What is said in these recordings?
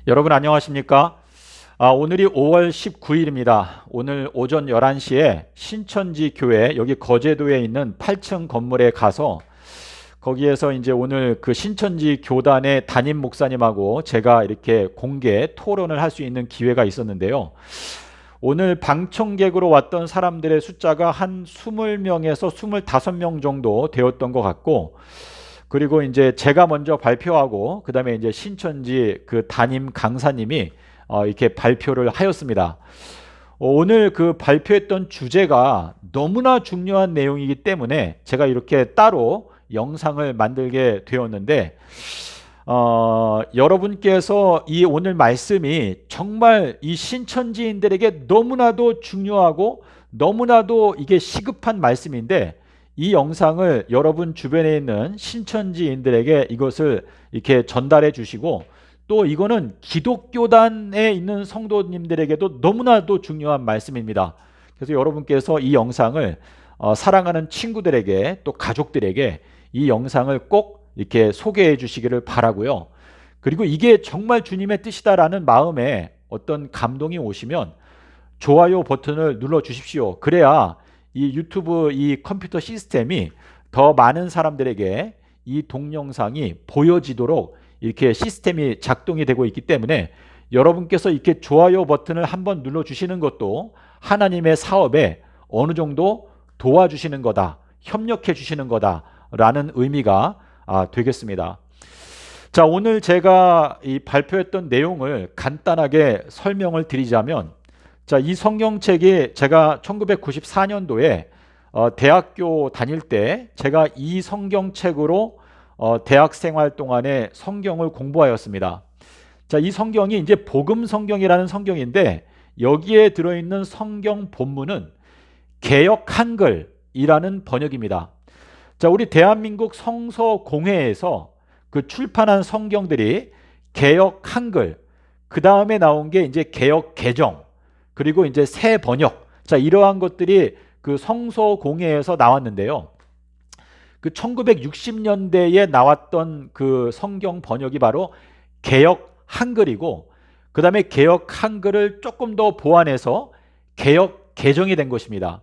여러분 안녕하십니까? 오늘이 5월 19일입니다. 오늘 오전 11시에 신천지 교회 여기 거제도에 있는 8층 건물에 가서 거기에서 이제 오늘 그 신천지 교단의 담임 목사님하고 제가 이렇게 공개 토론을 할 수 있는 기회가 있었는데요. 오늘 방청객으로 왔던 사람들의 숫자가 한 20명에서 25명 정도 되었던 것 같고, 그리고 이제 제가 먼저 발표하고 그다음에 이제 신천지 그 담임 강사님이 이렇게 발표를 하였습니다. 오늘 그 발표했던 주제가 너무나 중요한 내용이기 때문에 제가 이렇게 따로 영상을 만들게 되었는데, 여러분께서 이 오늘 말씀이 정말 이 신천지인들에게 너무나도 중요하고 너무나도 이게 시급한 말씀인데, 이 영상을 여러분 주변에 있는 신천지인들에게 이것을 이렇게 전달해 주시고, 또 이거는 기독교단에 있는 성도님들에게도 너무나도 중요한 말씀입니다. 그래서 여러분께서 이 영상을 사랑하는 친구들에게 또 가족들에게 이 영상을 꼭 이렇게 소개해 주시기를 바라고요. 그리고 이게 정말 주님의 뜻이다라는 마음에 어떤 감동이 오시면 좋아요 버튼을 눌러 주십시오. 그래야 이 유튜브 이 컴퓨터 시스템이 더 많은 사람들에게 이 동영상이 보여지도록 이렇게 시스템이 작동이 되고 있기 때문에, 여러분께서 이렇게 좋아요 버튼을 한번 눌러 주시는 것도 하나님의 사업에 어느 정도 도와주시는 거다, 협력해 주시는 거다라는 의미가 되겠습니다. 자, 오늘 제가 이 발표했던 내용을 간단하게 설명을 드리자면, 자, 이 성경책이 제가 1994년도에 대학교 다닐 때 제가 이 성경책으로 대학 생활 동안에 성경을 공부하였습니다. 자, 이 성경이 이제 복음 성경이라는 성경인데, 여기에 들어있는 성경 본문은 개역 한글이라는 번역입니다. 자, 우리 대한민국 성서공회에서 그 출판한 성경들이 개역 한글, 그 다음에 나온 게 이제 개역 개정, 그리고 이제 새 번역. 자, 이러한 것들이 그 성서공회에서 나왔는데요. 그 1960년대에 나왔던 그 성경 번역이 바로 개역 한글이고, 그 다음에 개역 한글을 조금 더 보완해서 개역 개정이 된 것입니다.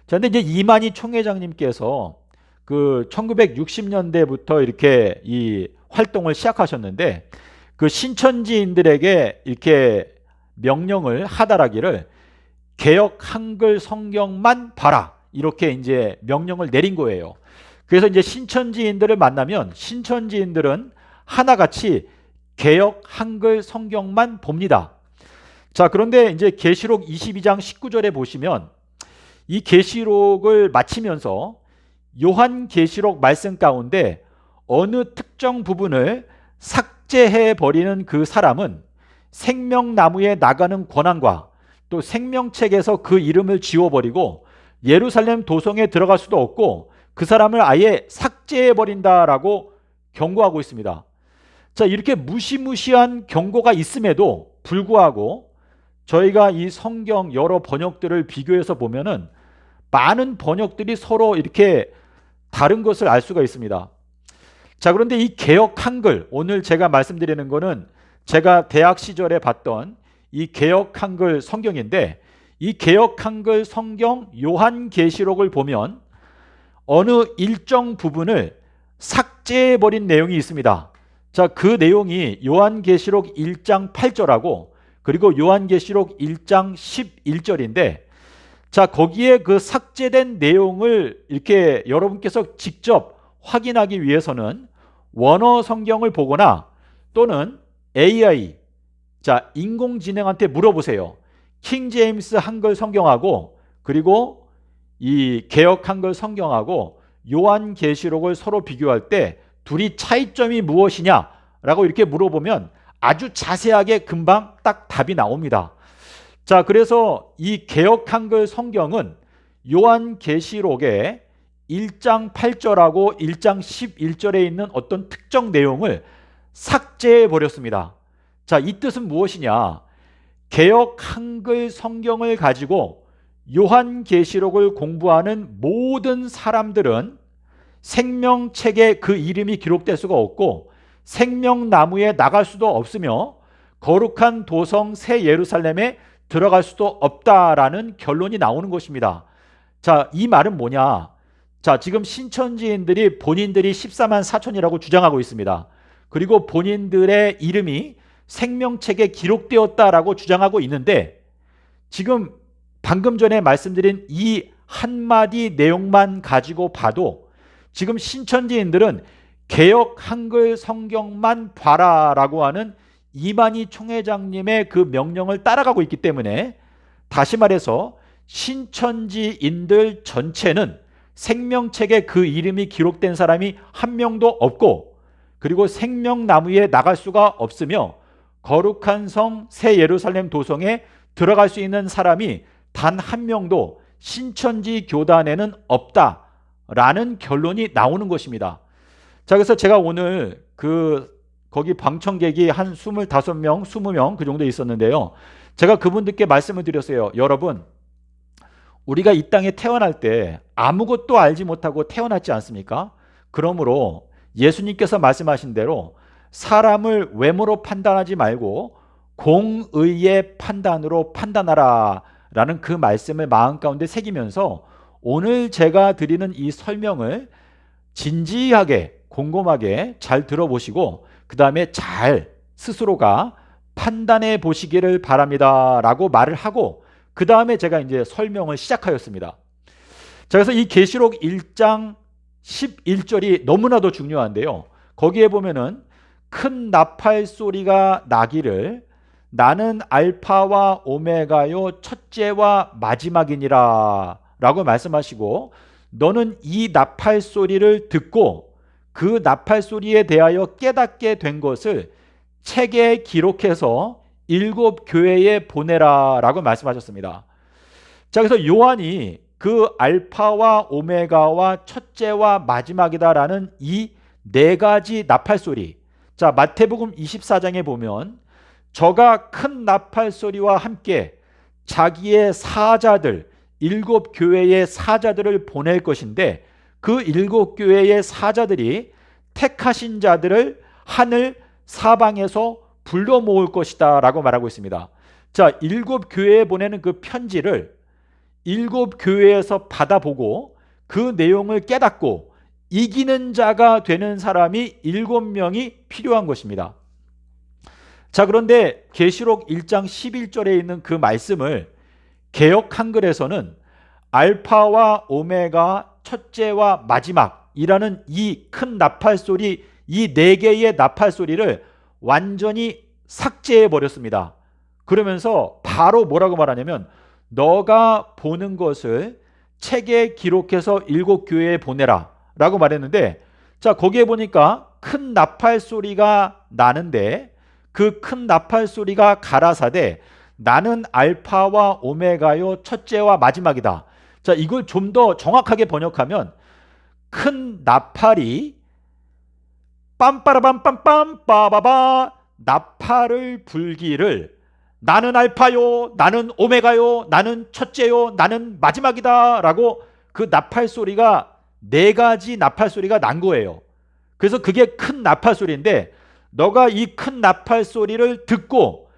자, 근데 이제 이만희 총회장님께서 그 1960년대부터 이렇게 이 활동을 시작하셨는데, 그 신천지인들에게 이렇게 명령을 하달하기를 개역 한글 성경만 봐라, 이렇게 이제 명령을 내린 거예요. 그래서 이제 신천지인들을 만나면 신천지인들은 하나같이 개역 한글 성경만 봅니다. 자, 그런데 이제 계시록 22장 19절에 보시면 이 계시록을 마치면서 요한계시록 말씀 가운데 어느 특정 부분을 삭제해 버리는 그 사람은 생명나무에 나가는 권한과 또 생명책에서 그 이름을 지워버리고 예루살렘 도성에 들어갈 수도 없고 그 사람을 아예 삭제해 버린다라고 경고하고 있습니다. 자, 이렇게 무시무시한 경고가 있음에도 불구하고 저희가 이 성경 여러 번역들을 비교해서 보면은 많은 번역들이 서로 이렇게 다른 것을 알 수가 있습니다. 자, 그런데 이 개역 한글, 오늘 제가 말씀드리는 거는 제가 대학 시절에 봤던 이 개역 한글 성경인데, 이 개역 한글 성경 요한계시록을 보면 어느 일정 부분을 삭제해 버린 내용이 있습니다. 자, 그 내용이 요한계시록 1장 8절하고 그리고 요한계시록 1장 11절인데, 자, 거기에 그 삭제된 내용을 이렇게 여러분께서 직접 확인하기 위해서는 원어 성경을 보거나 또는 AI, 자, 인공지능한테 물어보세요. 킹 제임스 한글 성경하고 그리고 이 개역 한글 성경하고 요한계시록을 서로 비교할 때 둘이 차이점이 무엇이냐라고 이렇게 물어보면 아주 자세하게 금방 딱 답이 나옵니다. 자, 그래서 이 개역 한글 성경은 요한계시록의 1장 8절하고 1장 11절에 있는 어떤 특정 내용을 삭제해 버렸습니다. 자, 이 뜻은 무엇이냐? 개역 한글 성경을 가지고 요한계시록을 공부하는 모든 사람들은 생명책에 그 이름이 기록될 수가 없고 생명나무에 나갈 수도 없으며 거룩한 도성 새 예루살렘에 들어갈 수도 없다라는 결론이 나오는 것입니다. 자, 이 말은 뭐냐? 자, 지금 신천지인들이 본인들이 14만 4천이라고 주장하고 있습니다. 그리고 본인들의 이름이 생명책에 기록되었다라고 주장하고 있는데, 지금 방금 전에 말씀드린 이 한마디 내용만 가지고 봐도 지금 신천지인들은 개역 한글 성경만 봐라라고 하는 이만희 총회장님의 그 명령을 따라가고 있기 때문에, 다시 말해서 신천지인들 전체는 생명책에 그 이름이 기록된 사람이 한 명도 없고, 그리고 생명나무에 나갈 수가 없으며 거룩한 성 새 예루살렘 도성에 들어갈 수 있는 사람이 단 한 명도 신천지 교단에는 없다라는 결론이 나오는 것입니다. 자, 그래서 제가 오늘 거기 방청객이 한 25명, 20명 그 정도 있었는데요. 제가 그분들께 말씀을 드렸어요. 여러분, 우리가 이 땅에 태어날 때 아무것도 알지 못하고 태어났지 않습니까? 그러므로 예수님께서 말씀하신 대로 사람을 외모로 판단하지 말고 공의의 판단으로 판단하라 라는 그 말씀을 마음 가운데 새기면서 오늘 제가 드리는 이 설명을 진지하게 곰곰하게 잘 들어보시고 그 다음에 잘 스스로가 판단해 보시기를 바랍니다 라고 말을 하고, 그 다음에 제가 이제 설명을 시작하였습니다. 자, 그래서 이 계시록 1장 11절이 너무나도 중요한데요. 거기에 보면은 큰 나팔 소리가 나기를 나는 알파와 오메가요 첫째와 마지막이니라 라고 말씀하시고, 너는 이 나팔 소리를 듣고 그 나팔 소리에 대하여 깨닫게 된 것을 책에 기록해서 7 교회에 보내라 라고 말씀하셨습니다. 자, 그래서 요한이 그 알파와 오메가와 첫째와 마지막이다 라는 이 4가지 나팔 소리, 자, 마태복음 24장에 보면 저가 큰 나팔 소리와 함께 자기의 사자들, 7 교회의 사자들을 보낼 것인데, 그 7 교회의 사자들이 택하신 자들을 하늘 사방에서 불러 모을 것이다 라고 말하고 있습니다. 자, 7 교회에 보내는 그 편지를 7 교회에서 받아보고 그 내용을 깨닫고 이기는 자가 되는 사람이 7명이 필요한 것입니다. 자, 그런데 계시록 1장 11절에 있는 그 말씀을 개역 한글에서는 알파와 오메가 첫째와 마지막이라는 이 큰 나팔 소리, 이 4개의 나팔 소리를 완전히 삭제해 버렸습니다. 그러면서 바로 뭐라고 말하냐면 너가 보는 것을 책에 기록해서 7 교회에 보내라 라고 말했는데, 자, 거기에 보니까 큰 나팔 소리가 나는데 그 큰 나팔 소리가 가라사대 나는 알파와 오메가요 첫째와 마지막이다. 자, 이걸 좀 더 정확하게 번역하면 큰 나팔이 빰빠라밤빰빰 빠바바 나팔을 불기를 나는 알파요, 나는 오메가요, 나는 첫째요, 나는 마지막이다 라고 그 나팔 소리가 4가지 나팔 소리가 난 거예요. 그래서 그게 큰 나팔 소리인데, 너가 이 큰 나팔 소리를 듣고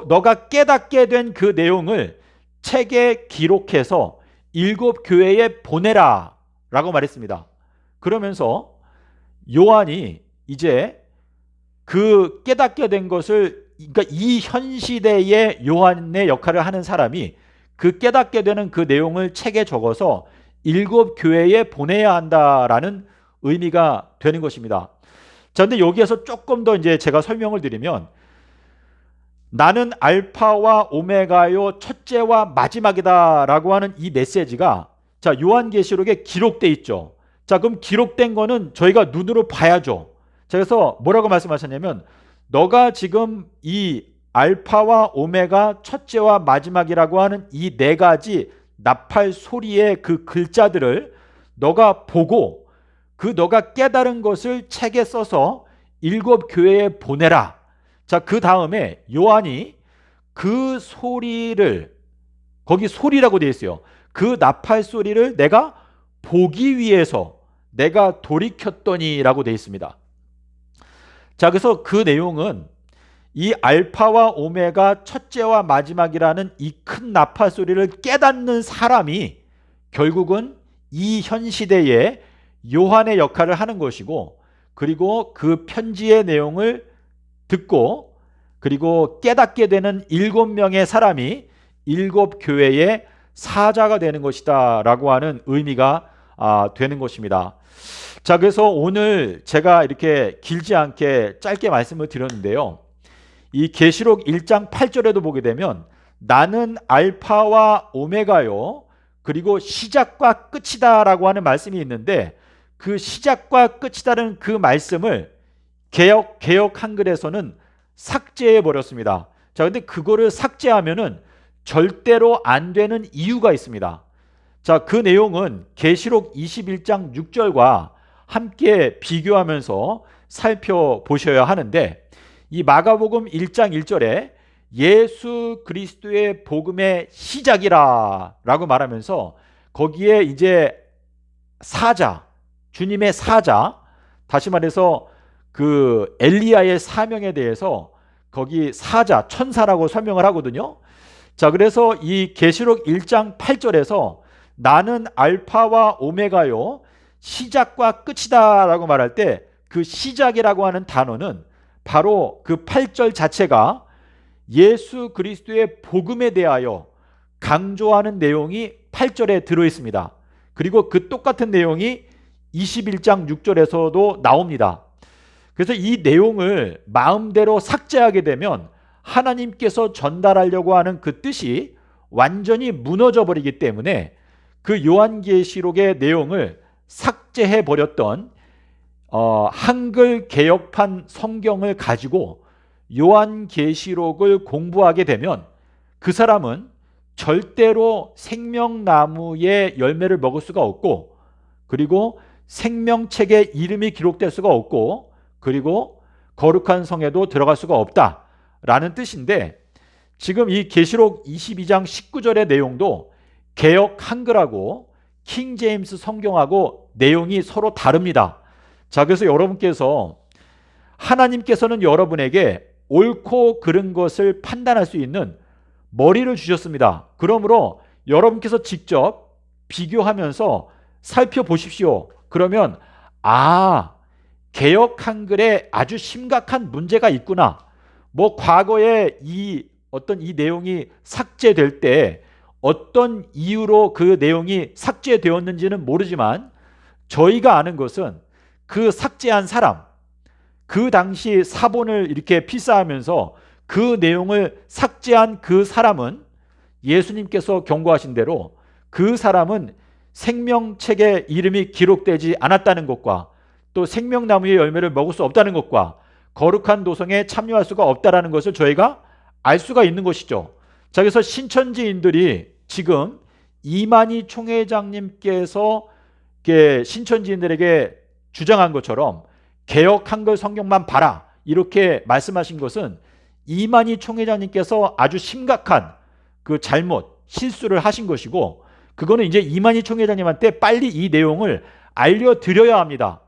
너가 깨닫게 된 그 내용을 책에 기록해서 7 교회에 보내라 라고 말했습니다. 그러면서 요한이 이제 그 깨닫게 된 것을, 그러니까 이 현 시대의 요한의 역할을 하는 사람이 그 깨닫게 되는 그 내용을 책에 적어서 7 교회에 보내야 한다라는 의미가 되는 것입니다. 자, 근데 여기에서 조금 더 이제 제가 설명을 드리면, 나는 알파와 오메가요 첫째와 마지막이다 라고 하는 이 메시지가 자, 요한계시록에 기록돼 있죠. 자, 그럼 기록된 거는 저희가 눈으로 봐야죠. 자, 그래서 뭐라고 말씀하셨냐면 너가 지금 이 알파와 오메가 첫째와 마지막이라고 하는 이 4가지 나팔 소리의 그 글자들을 너가 보고 그 너가 깨달은 것을 책에 써서 7 교회에 보내라. 자, 그 다음에 요한이 그 소리를, 거기 소리라고 되어 있어요. 그 나팔 소리를 내가 보기 위해서 내가 돌이켰더니 라고 되어 있습니다. 자, 그래서 그 내용은 이 알파와 오메가 첫째와 마지막이라는 이 큰 나팔 소리를 깨닫는 사람이 결국은 이 현 시대에 요한의 역할을 하는 것이고, 그리고 그 편지의 내용을 듣고 그리고 깨닫게 되는 7명의 사람이 7교회의 사자가 되는 것이다 라고 하는 의미가 되는 것입니다. 자, 그래서 오늘 제가 이렇게 길지 않게 짧게 말씀을 드렸는데요, 이 계시록 1장 8절에도 보게 되면 나는 알파와 오메가요 그리고 시작과 끝이다 라고 하는 말씀이 있는데, 그 시작과 끝이다는 그 말씀을 개역 한글에서는 삭제해 버렸습니다. 자, 근데 그거를 삭제하면은 절대로 안 되는 이유가 있습니다. 자, 그 내용은 계시록 21장 6절과 함께 비교하면서 살펴보셔야 하는데, 이 마가복음 1장 1절에 예수 그리스도의 복음의 시작이라 라고 말하면서 거기에 이제 사자, 주님의 사자, 다시 말해서 그 엘리야의 사명에 대해서 거기 사자, 천사라고 설명을 하거든요. 자, 그래서 이 계시록 1장 8절에서 나는 알파와 오메가요 시작과 끝이다 라고 말할 때 그 시작이라고 하는 단어는 바로 그 8절 자체가 예수 그리스도의 복음에 대하여 강조하는 내용이 8절에 들어 있습니다. 그리고 그 똑같은 내용이 21장 6절에서도 나옵니다. 그래서 이 내용을 마음대로 삭제하게 되면 하나님께서 전달하려고 하는 그 뜻이 완전히 무너져 버리기 때문에 그 요한계시록의 내용을 삭제해 버렸던 한글 개역판 성경을 가지고 요한계시록을 공부하게 되면 그 사람은 절대로 생명나무의 열매를 먹을 수가 없고, 그리고 생명책에 이름이 기록될 수가 없고, 그리고 거룩한 성에도 들어갈 수가 없다라는 뜻인데, 지금 이 계시록 22장 19절의 내용도 개역 한글하고 킹 제임스 성경하고 내용이 서로 다릅니다. 자, 그래서 여러분께서 하나님께서는 여러분에게 옳고 그른 것을 판단할 수 있는 머리를 주셨습니다. 그러므로 여러분께서 직접 비교하면서 살펴보십시오. 그러면 개역 한글에 아주 심각한 문제가 있구나. 뭐 과거에 이 내용이 삭제될 때 어떤 이유로 그 내용이 삭제되었는지는 모르지만, 저희가 아는 것은 그 삭제한 사람, 그 당시 사본을 이렇게 필사하면서 그 내용을 삭제한 그 사람은 예수님께서 경고하신 대로 그 사람은 생명책에 이름이 기록되지 않았다는 것과, 또 생명나무의 열매를 먹을 수 없다는 것과, 거룩한 도성에 참여할 수가 없다는 것을 저희가 알 수가 있는 것이죠. 자, 그래서 신천지인들이 지금 이만희 총회장님께서 신천지인들에게 주장한 것처럼 개역 한글 성경만 봐라 이렇게 말씀하신 것은 이만희 총회장님께서 아주 심각한 그 잘못, 실수를 하신 것이고, 그거는 이제 이만희 총회장님한테 빨리 이 내용을 알려드려야 합니다.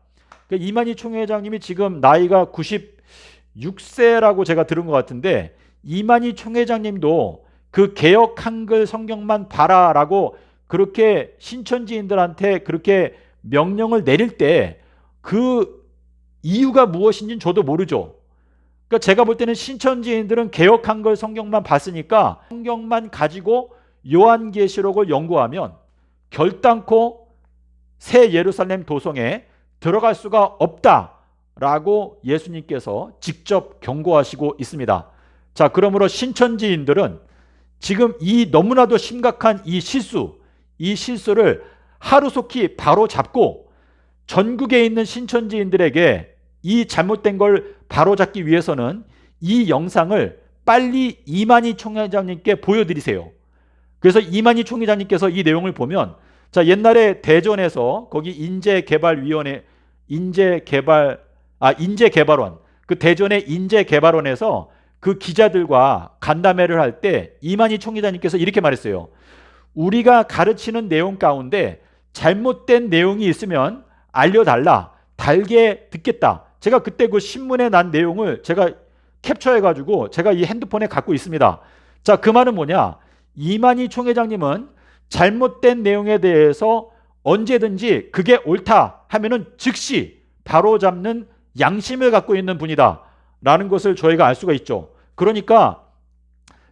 그러니까 이만희 총회장님이 지금 나이가 96세라고 제가 들은 것 같은데, 이만희 총회장님도 그 개역 한글 성경만 봐라라고 그렇게 신천지인들한테 그렇게 명령을 내릴 때 그 이유가 무엇인지는 저도 모르죠. 그러니까 제가 볼 때는 신천지인들은 개역 한글 성경만 봤으니까 성경만 가지고 요한계시록을 연구하면 결단코 새 예루살렘 도성에 들어갈 수가 없다라고 예수님께서 직접 경고하시고 있습니다. 자, 그러므로 신천지인들은 지금 이 너무나도 심각한 이 실수를 하루속히 바로 잡고 전국에 있는 신천지인들에게 이 잘못된 걸 바로잡기 위해서는 이 영상을 빨리 이만희 총회장님께 보여드리세요. 그래서 이만희 총회장님께서 이 내용을 보면, 자, 옛날에 대전에서 거기 인재개발원, 그 대전의 인재개발원에서 그 기자들과 간담회를 할 때 이만희 총회장님께서 이렇게 말했어요. 우리가 가르치는 내용 가운데 잘못된 내용이 있으면 알려달라. 달게 듣겠다. 제가 그때 그 신문에 난 내용을 제가 캡처해가지고 제가 이 핸드폰에 갖고 있습니다. 자, 그 말은 뭐냐? 이만희 총회장님은 잘못된 내용에 대해서 언제든지 그게 옳다 하면은 즉시 바로잡는 양심을 갖고 있는 분이다 라는 것을 저희가 알 수가 있죠. 그러니까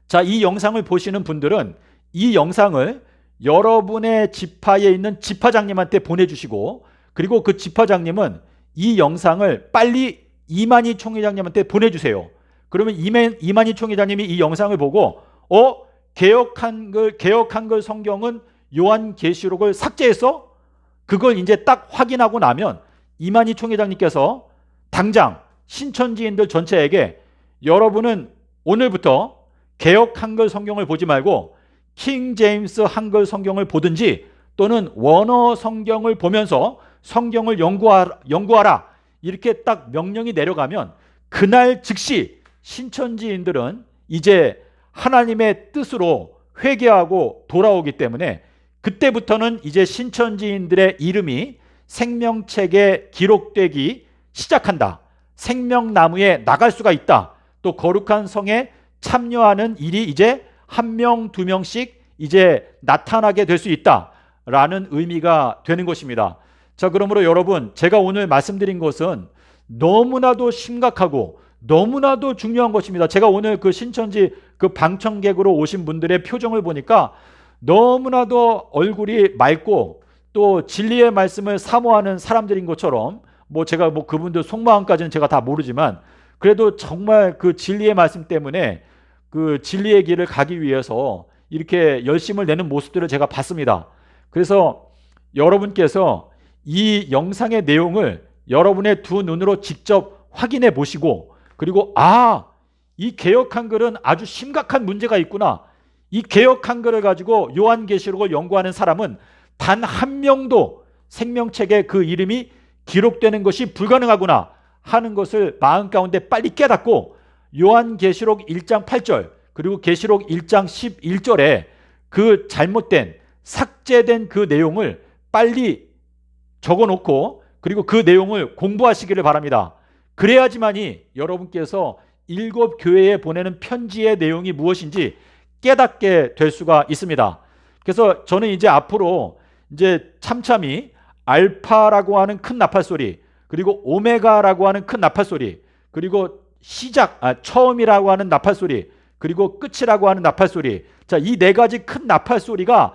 자, 이 영상을 보시는 분들은 이 영상을 여러분의 지파에 있는 지파장님한테 보내주시고, 그리고 그 지파장님은 이 영상을 빨리 이만희 총회장님한테 보내주세요. 그러면 이만희 총회장님이 이 영상을 보고 개역 한글 성경은 요한계시록을 삭제했어? 그걸 이제 딱 확인하고 나면 이만희 총회장님께서 당장 신천지인들 전체에게 여러분은 오늘부터 개역 한글 성경을 보지 말고 킹 제임스 한글 성경을 보든지 또는 원어 성경을 보면서 성경을 연구하라 이렇게 딱 명령이 내려가면 그날 즉시 신천지인들은 이제 하나님의 뜻으로 회개하고 돌아오기 때문에 그때부터는 이제 신천지인들의 이름이 생명책에 기록되기 시작한다. 생명나무에 나갈 수가 있다. 또 거룩한 성에 참여하는 일이 이제 한 명, 두 명씩 이제 나타나게 될 수 있다라는 의미가 되는 것입니다. 자, 그러므로 여러분, 제가 오늘 말씀드린 것은 너무나도 심각하고 너무나도 중요한 것입니다. 제가 오늘 그 신천지 그 방청객으로 오신 분들의 표정을 보니까 너무나도 얼굴이 맑고 또 진리의 말씀을 사모하는 사람들인 것처럼, 뭐 제가 뭐 그분들 속마음까지는 제가 다 모르지만 그래도 정말 그 진리의 말씀 때문에 그 진리의 길을 가기 위해서 이렇게 열심을 내는 모습들을 제가 봤습니다. 그래서 여러분께서 이 영상의 내용을 여러분의 두 눈으로 직접 확인해 보시고, 그리고 이 개역 한글은 아주 심각한 문제가 있구나. 이 개역 한글을 가지고 요한계시록을 연구하는 사람은 단 한 명도 생명책에 그 이름이 기록되는 것이 불가능하구나 하는 것을 마음 가운데 빨리 깨닫고 요한계시록 1장 8절 그리고 계시록 1장 11절에 그 잘못된 삭제된 그 내용을 빨리 적어놓고 그리고 그 내용을 공부하시기를 바랍니다. 그래야지만이 여러분께서 7교회에 보내는 편지의 내용이 무엇인지 깨닫게 될 수가 있습니다. 그래서 저는 이제 앞으로 이제 참참히 알파라고 하는 큰 나팔소리, 그리고 오메가라고 하는 큰 나팔소리, 그리고 처음이라고 하는 나팔소리, 그리고 끝이라고 하는 나팔소리. 자, 이 네 가지 큰 나팔소리가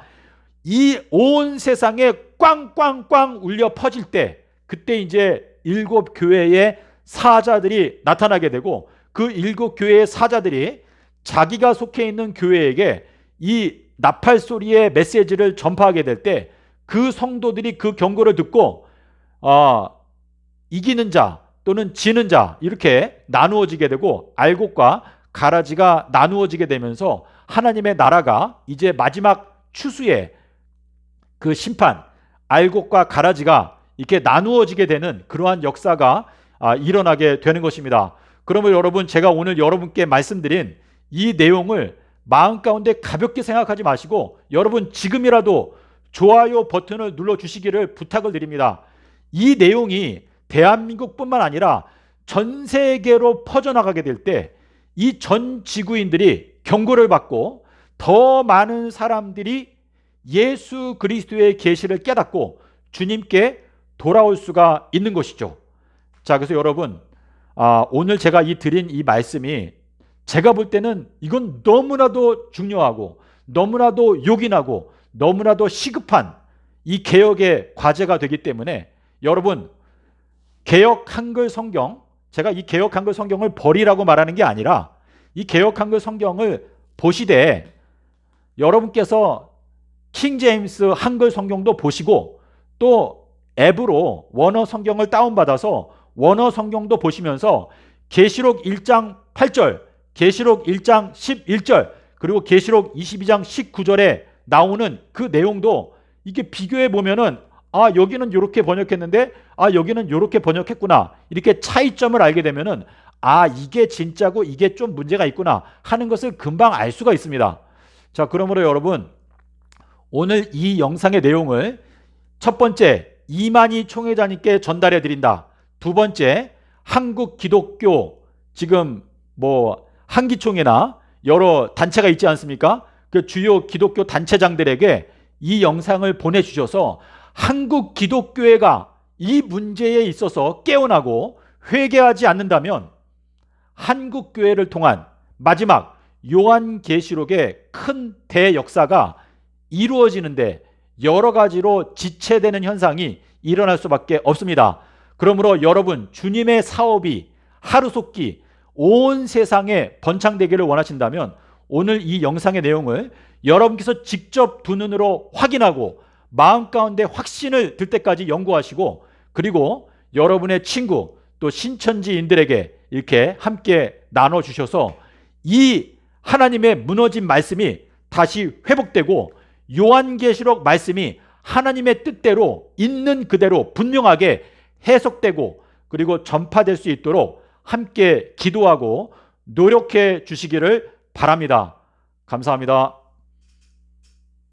이 온 세상에 꽝꽝꽝 울려 퍼질 때, 그때 이제 7교회의 사자들이 나타나게 되고 그 7교회의 사자들이 자기가 속해 있는 교회에게 이 나팔소리의 메시지를 전파하게 될 때 그 성도들이 그 경고를 듣고 이기는 자 또는 지는 자 이렇게 나누어지게 되고 알곡과 가라지가 나누어지게 되면서 하나님의 나라가 이제 마지막 추수의 그 심판, 알곡과 가라지가 이렇게 나누어지게 되는 그러한 역사가 일어나게 되는 것입니다. 그러면 여러분, 제가 오늘 여러분께 말씀드린 이 내용을 마음 가운데 가볍게 생각하지 마시고 여러분 지금이라도 좋아요 버튼을 눌러주시기를 부탁을 드립니다. 이 내용이 대한민국뿐만 아니라 전 세계로 퍼져나가게 될 때 이 전 지구인들이 경고를 받고 더 많은 사람들이 예수 그리스도의 계시를 깨닫고 주님께 돌아올 수가 있는 것이죠. 자, 그래서 여러분, 오늘 제가 드린 이 말씀이 제가 볼 때는 이건 너무나도 중요하고 너무나도 요긴하고 너무나도 시급한 이 개혁의 과제가 되기 때문에 여러분, 개역 한글 성경, 제가 이 개역 한글 성경을 버리라고 말하는 게 아니라 이 개역 한글 성경을 보시되 여러분께서 킹 제임스 한글 성경도 보시고 또 앱으로 원어 성경을 다운받아서 원어 성경도 보시면서 계시록 1장 8절, 계시록 1장 11절, 그리고 계시록 22장 19절에 나오는 그 내용도 이게 비교해 보면은 여기는 이렇게 번역했는데 여기는 이렇게 번역했구나. 이렇게 차이점을 알게 되면은 이게 진짜고 이게 좀 문제가 있구나 하는 것을 금방 알 수가 있습니다. 자, 그러므로 여러분, 오늘 이 영상의 내용을 첫 번째 이만희 총회장님께 전달해 드린다. 두 번째, 한국 기독교 지금 뭐 한기총이나 여러 단체가 있지 않습니까? 그 주요 기독교 단체장들에게 이 영상을 보내주셔서 한국 기독교회가 이 문제에 있어서 깨어나고 회개하지 않는다면 한국 교회를 통한 마지막 요한계시록의 큰 대역사가 이루어지는데 여러 가지로 지체되는 현상이 일어날 수밖에 없습니다. 그러므로 여러분, 주님의 사업이 하루속히 온 세상에 번창되기를 원하신다면 오늘 이 영상의 내용을 여러분께서 직접 두 눈으로 확인하고 마음 가운데 확신을 들 때까지 연구하시고, 그리고 여러분의 친구 또 신천지인들에게 이렇게 함께 나눠주셔서 이 하나님의 무너진 말씀이 다시 회복되고 요한계시록 말씀이 하나님의 뜻대로 있는 그대로 분명하게 해석되고 그리고 전파될 수 있도록 함께 기도하고 노력해 주시기를 바랍니다. 감사합니다.